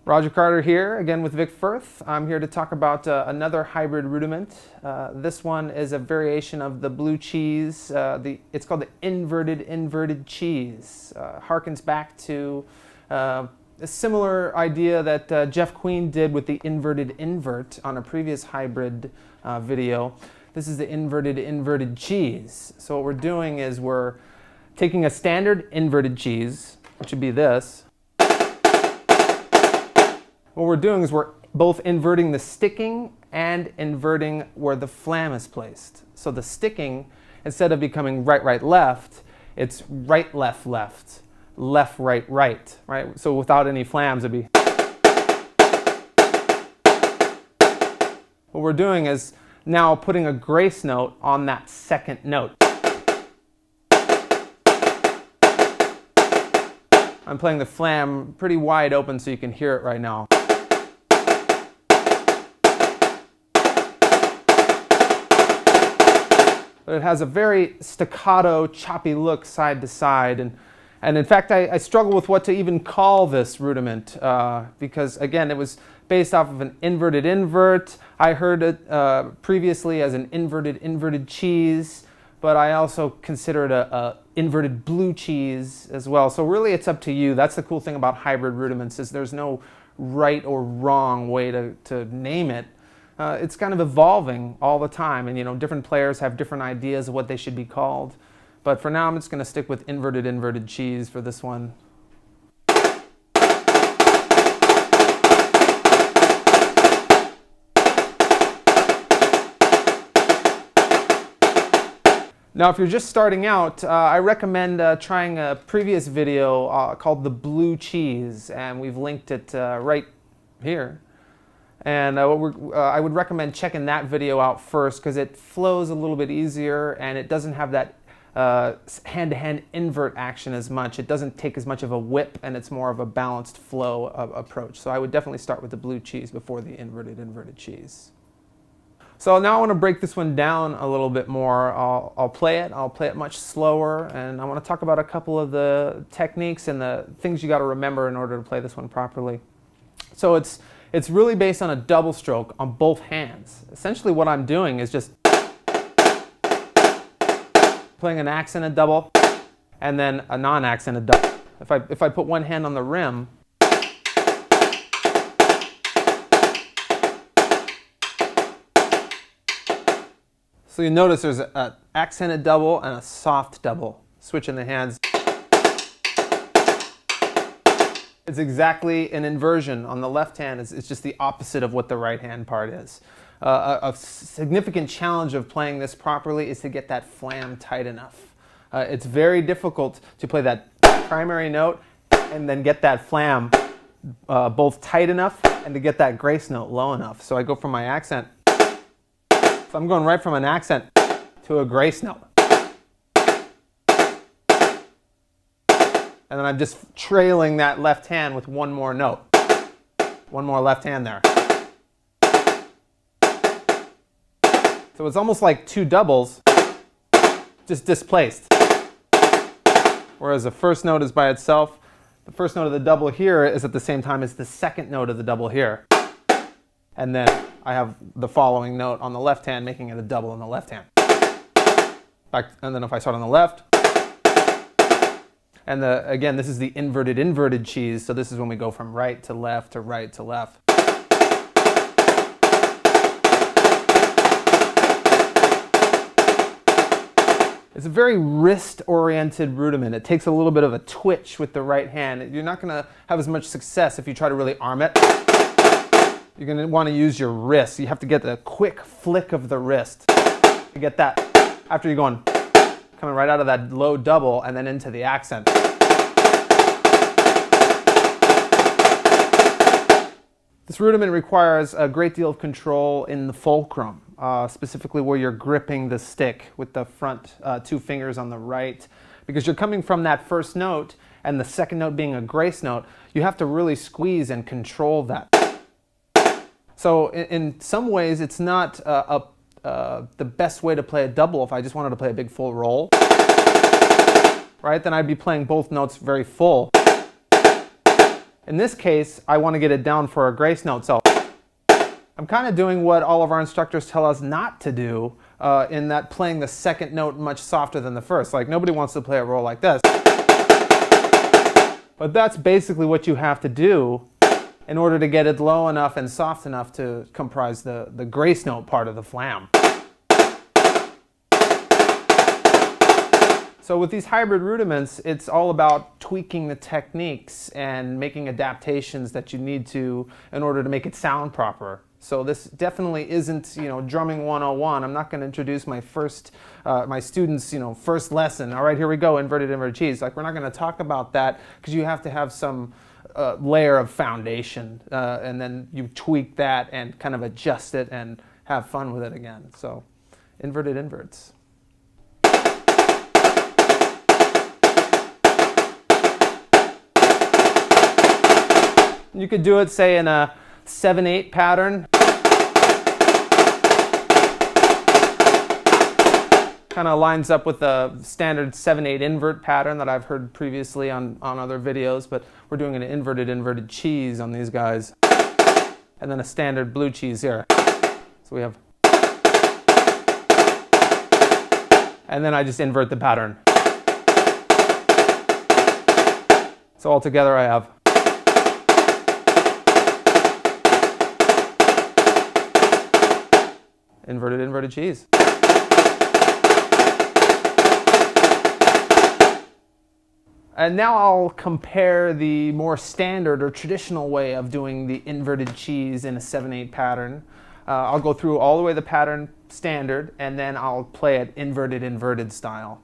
Roger Carter here, again with Vic Firth. I'm here to talk about another hybrid rudiment. This one is a variation of the blue cheese. It's called the inverted cheese. Harkens back to a similar idea that Jeff Queen did with the inverted invert on a previous hybrid video. This is the inverted cheese. So what we're doing is we're taking a standard inverted cheese, which would be this. What we're doing is we're both inverting the sticking and inverting where the flam is placed. So the sticking, instead of becoming right, right, left, it's right, left, left, left, right, right, right? So without any flams, it'd be. What we're doing is now putting a grace note on that second note. I'm playing the flam pretty wide open so you can hear it right now. But it has a very staccato, choppy look side to side. And in fact, I struggle with what to even call this rudiment because, again, it was based off of an inverted invert. I heard it previously as an inverted cheese, but I also consider it a inverted blue cheese as well. So really it's up to you. That's the cool thing about hybrid rudiments is there's no right or wrong way to name it. It's kind of evolving all the time, and different players have different ideas of what they should be called. But for now, I'm just going to stick with inverted cheese for this one. Now, if you're just starting out, I recommend trying a previous video called the blue cheese, and we've linked it right here. And I would recommend checking that video out first because it flows a little bit easier and it doesn't have that hand-to-hand invert action as much. It doesn't take as much of a whip and it's more of a balanced flow approach. So I would definitely start with the blue cheese before the inverted cheese. So now I want to break this one down a little bit more. I'll play it much slower, and I want to talk about a couple of the techniques and the things you got to remember in order to play this one properly. So it's really based on a double stroke on both hands. Essentially what I'm doing is just playing an accented double and then a non-accented double. If I put one hand on the rim, so you notice there's an accented double and a soft double. Switching the hands. It's exactly an inversion. On the left hand, it's just the opposite of what the right hand part is. A significant challenge of playing this properly is to get that flam tight enough. It's very difficult to play that primary note and then get that flam both tight enough and to get that grace note low enough. So I go from my accent. So I'm going right from an accent to a grace note. And then I'm just trailing that left hand with one more note. One more left hand there. So it's almost like two doubles, just displaced. Whereas the first note is by itself. The first note of the double here is at the same time as the second note of the double here. And then I have the following note on the left hand, making it a double in the left hand. And then if I start on the left, and again, this is the inverted cheese, so this is when we go from right to left to right to left. It's a very wrist-oriented rudiment. It takes a little bit of a twitch with the right hand. You're not going to have as much success if you try to really arm it. You're going to want to use your wrist. You have to get the quick flick of the wrist to get that after you're going coming right out of that low double and then into the accent. This rudiment requires a great deal of control in the fulcrum, specifically where you're gripping the stick with the front two fingers on the right. Because you're coming from that first note and the second note being a grace note, you have to really squeeze and control that. So in some ways it's not the best way to play a double if I just wanted to play a big full roll. Right? Then I'd be playing both notes very full. In this case, I want to get it down for a grace note, so I'm kind of doing what all of our instructors tell us not to do, in that playing the second note much softer than the first. Like, nobody wants to play a roll like this. But that's basically what you have to do in order to get it low enough and soft enough to comprise the grace note part of the flam. So with these hybrid rudiments, it's all about tweaking the techniques and making adaptations that you need to in order to make it sound proper. So this definitely isn't, drumming 101. I'm not going to introduce my students, first lesson. All right, here we go, inverted cheese. Like, we're not going to talk about that because you have to have some layer of foundation, and then you tweak that and kind of adjust it and have fun with it again. So, inverted inverts. You could do it, say, in a 7/8 pattern. Kind of lines up with the standard 7/8 invert pattern that I've heard previously on other videos, but we're doing an inverted cheese on these guys. And then a standard blue cheese here. So we have... And then I just invert the pattern. So altogether I have... inverted cheese. And now I'll compare the more standard or traditional way of doing the inverted cheese in a 7/8 pattern. I'll go through all the way the pattern standard, and then I'll play it inverted style.